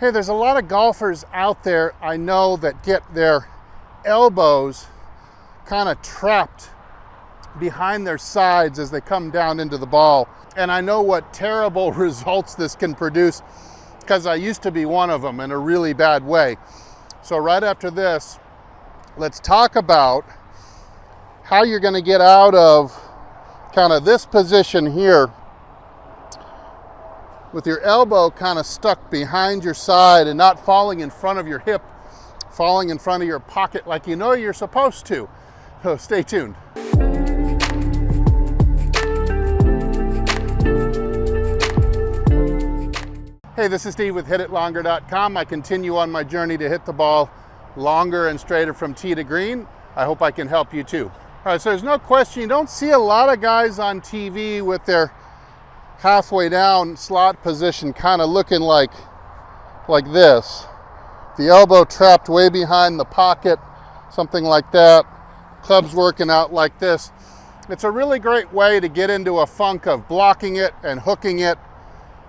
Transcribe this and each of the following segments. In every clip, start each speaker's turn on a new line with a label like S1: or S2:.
S1: Hey, there's a lot of golfers out there I know that get their elbows kind of trapped behind their sides as they come down into the ball. And I know what terrible results this can produce because I used to be one of them in a really bad way. So right after this, let's talk about how you're going to get out of kind of this position here with your elbow kind of stuck behind your side and not falling in front of your hip, falling in front of your pocket like you know you're supposed to. So stay tuned. Hey, this is Steve with HitItLonger.com. I continue on my journey to hit the ball longer and straighter from tee to green. I hope I can help you too. All right, so there's no question, you don't see a lot of guys on TV with their halfway down slot position kind of looking like this. The elbow trapped way behind the pocket, something like that. Club's working out like this. It's a really great way to get into a funk of blocking it and hooking it,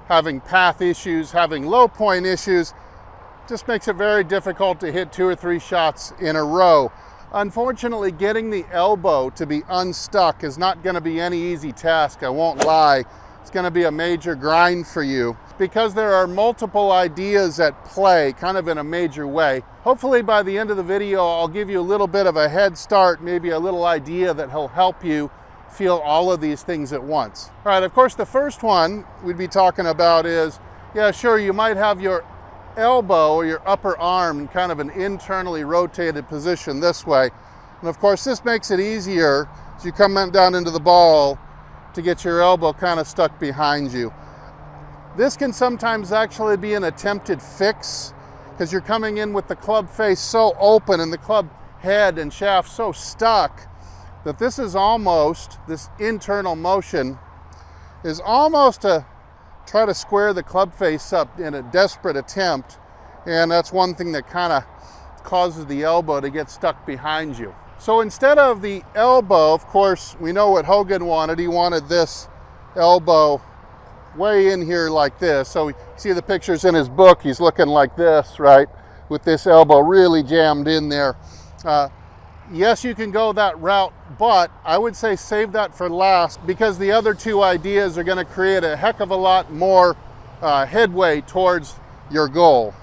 S1: having path issues, having low point issues. Just makes it very difficult to hit 2 or 3 shots in a row. Unfortunately, getting the elbow to be unstuck is not going to be any easy task, I won't lie. It's going to be a major grind for you because there are multiple ideas at play kind of in a major way. Hopefully by the end of the video, I'll give you a little bit of a head start, maybe a little idea that will help you feel all of these things at once. All right, of course, the first one we'd be talking about is, yeah, sure, you might have your elbow or your upper arm in kind of an internally rotated position this way. And of course, this makes it easier as you come down into the ball to get your elbow kind of stuck behind you. This can sometimes actually be an attempted fix because you're coming in with the club face so open and the club head and shaft so stuck that this internal motion is almost to try to square the club face up in a desperate attempt, and that's one thing that kind of causes the elbow to get stuck behind you. So instead of the elbow, of course, we know what Hogan wanted. He wanted this elbow way in here like this. So you see the pictures in his book, he's looking like this, right? With this elbow really jammed in there. Yes, you can go that route, but I would say save that for last because the other 2 ideas are going to create a heck of a lot more headway towards your goal.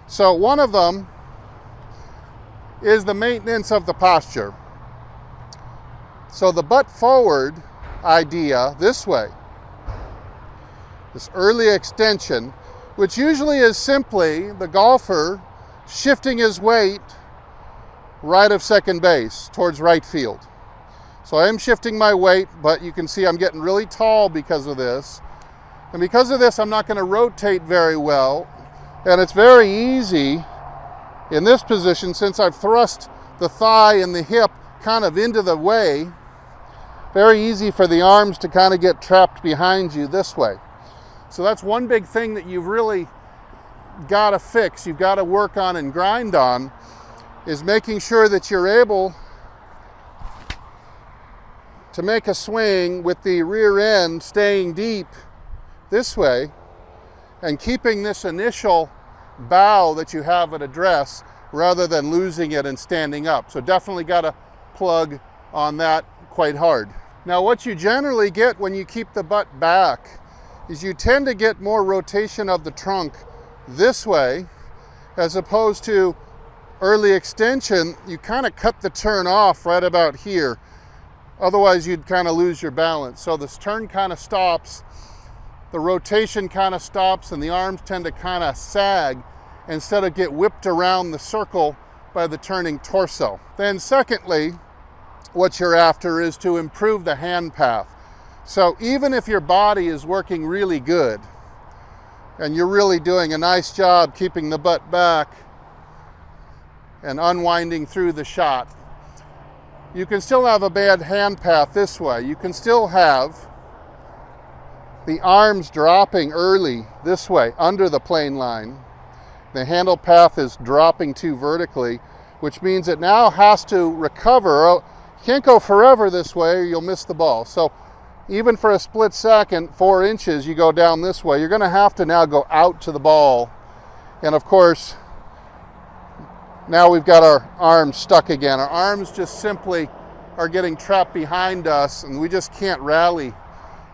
S1: So one of them is the maintenance of the posture. So the butt forward idea this way, this early extension, which usually is simply the golfer shifting his weight right of second base towards right field. So I am shifting my weight, but you can see I'm getting really tall because of this. And because of this, I'm not going to rotate very well. And it's very easy in this position, since I've thrust the thigh and the hip kind of into the way, very easy for the arms to kind of get trapped behind you this way. So that's one big thing that you've really got to fix, you've got to work on and grind on, is making sure that you're able to make a swing with the rear end staying deep this way and keeping this initial bow that you have at address rather than losing it and standing up. So definitely got to plug on that quite hard. Now what you generally get when you keep the butt back is you tend to get more rotation of the trunk this way as opposed to early extension. You kind of cut the turn off right about here. Otherwise you'd kind of lose your balance. So this turn kind of stops, the rotation kind of stops, and the arms tend to kind of sag instead of get whipped around the circle by the turning torso. Then secondly, what you're after is to improve the hand path. So even if your body is working really good and you're really doing a nice job keeping the butt back and unwinding through the shot, you can still have a bad hand path this way. You can still have the arms dropping early this way under the plane line. The handle path is dropping too vertically, which means it now has to recover. You can't go forever this way or you'll miss the ball. So even for a split second, 4 inches, you go down this way, you're going to have to now go out to the ball And of course, now we've got our arms stuck again. Our arms just simply are getting trapped behind us, and we just can't rally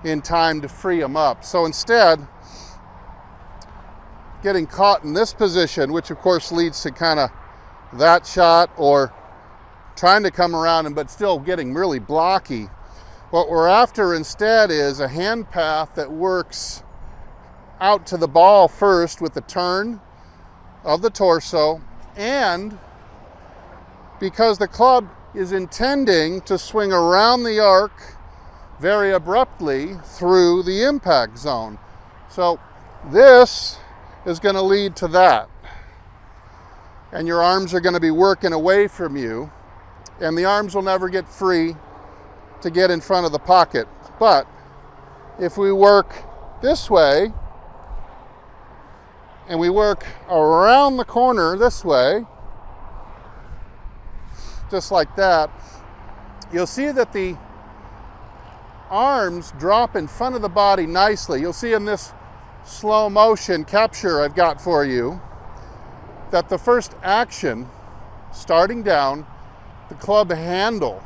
S1: in time to free them up. So instead, getting caught in this position, which of course leads to kind of that shot, or trying to come around but still getting really blocky. What we're after instead is a hand path that works out to the ball first with the turn of the torso, and because the club is intending to swing around the arc very abruptly through the impact zone. So this is going to lead to that. And your arms are going to be working away from you, and the arms will never get free to get in front of the pocket. But if we work this way, and we work around the corner this way, just like that, you'll see that the arms drop in front of the body nicely. You'll see in this slow motion capture I've got for you that the first action, starting down, the club handle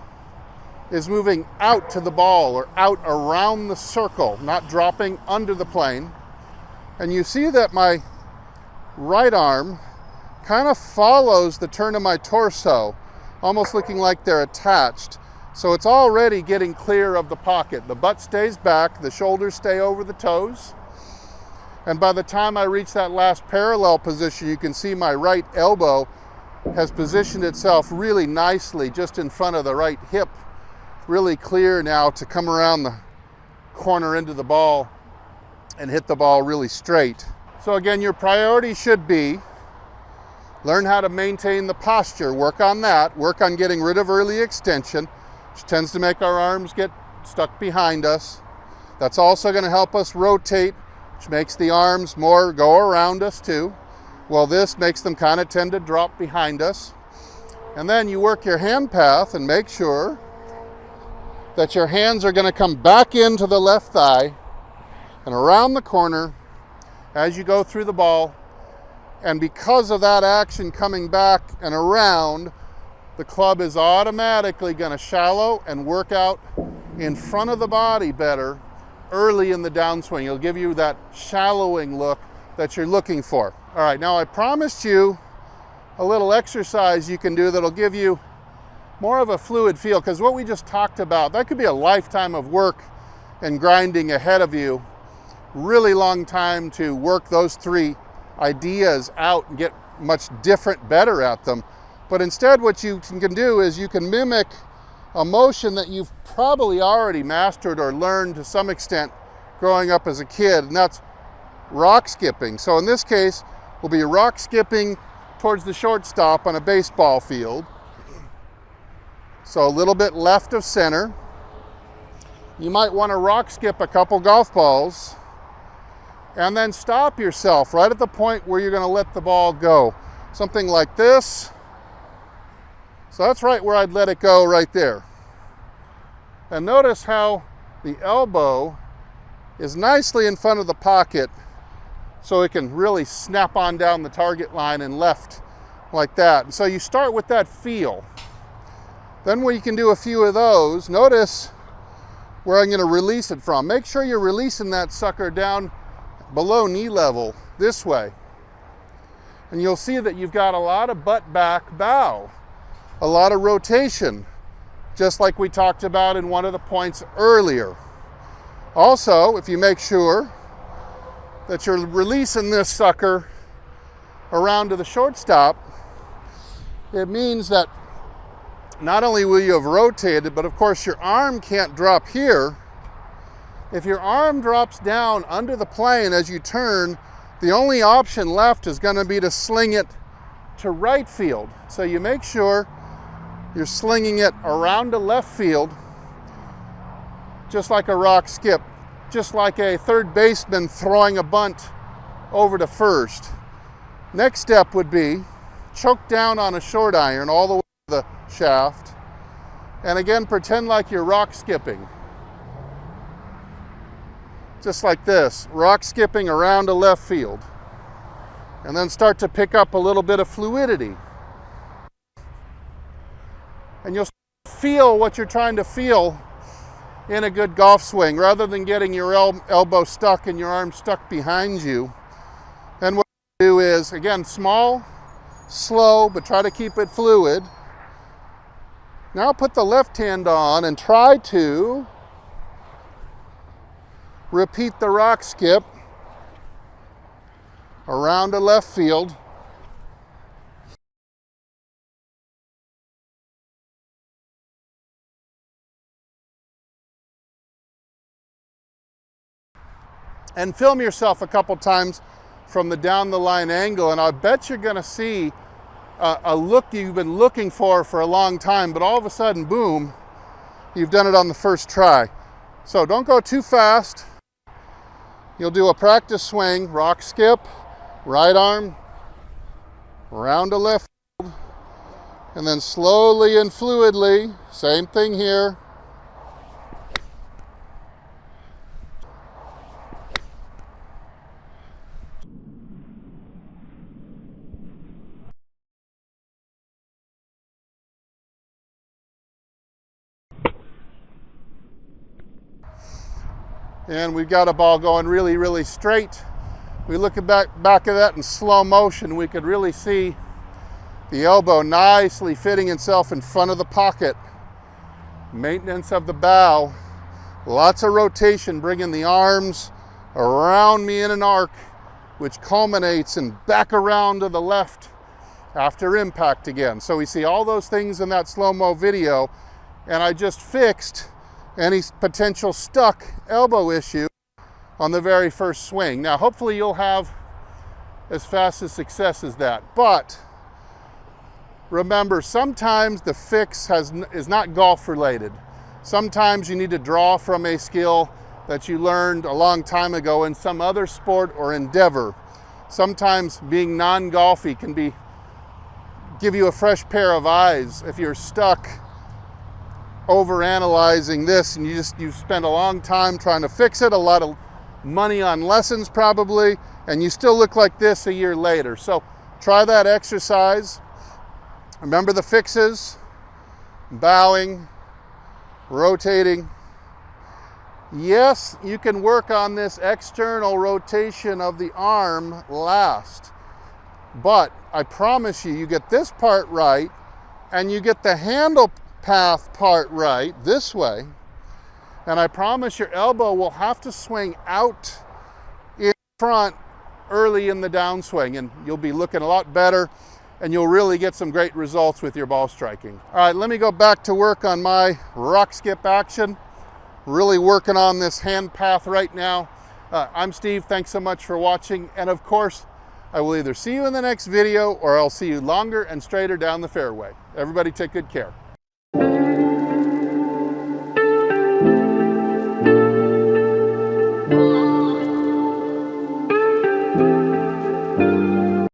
S1: is moving out to the ball or out around the circle, not dropping under the plane. And you see that my right arm kind of follows the turn of my torso, almost looking like they're attached. So it's already getting clear of the pocket. The butt stays back, the shoulders stay over the toes. And by the time I reach that last parallel position, you can see my right elbow has positioned itself really nicely just in front of the right hip. Really clear now to come around the corner into the ball and hit the ball really straight. So again, your priority should be learn how to maintain the posture, work on that, work on getting rid of early extension, which tends to make our arms get stuck behind us. That's also going to help us rotate, which makes the arms more go around us too. Well, this makes them kind of tend to drop behind us. And then you work your hand path and make sure that your hands are going to come back into the left thigh and around the corner as you go through the ball. And because of that action coming back and around, the club is automatically going to shallow and work out in front of the body better early in the downswing. It'll give you that shallowing look that you're looking for. All right, now I promised you a little exercise you can do that'll give you more of a fluid feel, because what we just talked about, that could be a lifetime of work and grinding ahead of you. Really long time to work those three ideas out and get much different, better at them. But instead what you can do is you can mimic a motion that you've probably already mastered or learned to some extent growing up as a kid, and that's rock skipping. So in this case, we'll be rock skipping towards the shortstop on a baseball field. So a little bit left of center. You might want to rock skip a couple golf balls and then stop yourself right at the point where you're going to let the ball go. Something like this. So that's right where I'd let it go right there. And notice how the elbow is nicely in front of the pocket so it can really snap on down the target line and left like that. And so you start with that feel. Then when you can do a few of those, notice where I'm going to release it from. Make sure you're releasing that sucker down below knee level this way. And you'll see that you've got a lot of butt back bow, a lot of rotation, just like we talked about in one of the points earlier. Also, if you make sure that you're releasing this sucker around to the shortstop, it means that not only will you have rotated, but of course your arm can't drop here. If your arm drops down under the plane as you turn, the only option left is going to be to sling it to right field. So you make sure you're slinging it around to left field, just like a rock skip, just like a third baseman throwing a bunt over to first. Next step would be choke down on a short iron all the way to the shaft, and again pretend like you're rock skipping. Just like this, rock skipping around to left field. and then start to pick up a little bit of fluidity. And you'll feel what you're trying to feel in a good golf swing, rather than getting your elbow stuck and your arm stuck behind you. And what you do is, again, small, slow, but try to keep it fluid. Now put the left hand on and try to repeat the rock skip around the left field. And film yourself a couple times from the down the line angle, and I bet you're going to see a look you've been looking for a long time, but all of a sudden, boom, you've done it on the first try. So don't go too fast. You'll do a practice swing, rock skip, right arm, around the left field, and then slowly and fluidly, same thing here. And we've got a ball going really, really straight. We look at back of that in slow motion, we could really see the elbow nicely fitting itself in front of the pocket. Maintenance of the bow, lots of rotation, bringing the arms around me in an arc, which culminates and back around to the left after impact again. So we see all those things in that slow-mo video, and I just fixed any potential stuck elbow issue on the very first swing. Now, hopefully you'll have as fast a success as that. But remember, sometimes the fix is not golf related. Sometimes you need to draw from a skill that you learned a long time ago in some other sport or endeavor. Sometimes being non-golfy can give you a fresh pair of eyes if you're stuck overanalyzing this and you've spent a long time trying to fix it, a lot of money on lessons probably, and you still look like this a year later. So try that exercise. Remember the fixes: bowing, rotating. Yes, you can work on this external rotation of the arm last, but I promise you, you get this part right and you get the handle path part right this way, and I promise your elbow will have to swing out in front early in the downswing, and you'll be looking a lot better, and you'll really get some great results with your ball striking. All right, let me go back to work on my rock skip action. Really working on this hand path right now. I'm Steve, thanks so much for watching, and of course, I will either see you in the next video or I'll see you longer and straighter down the fairway. Everybody take good care.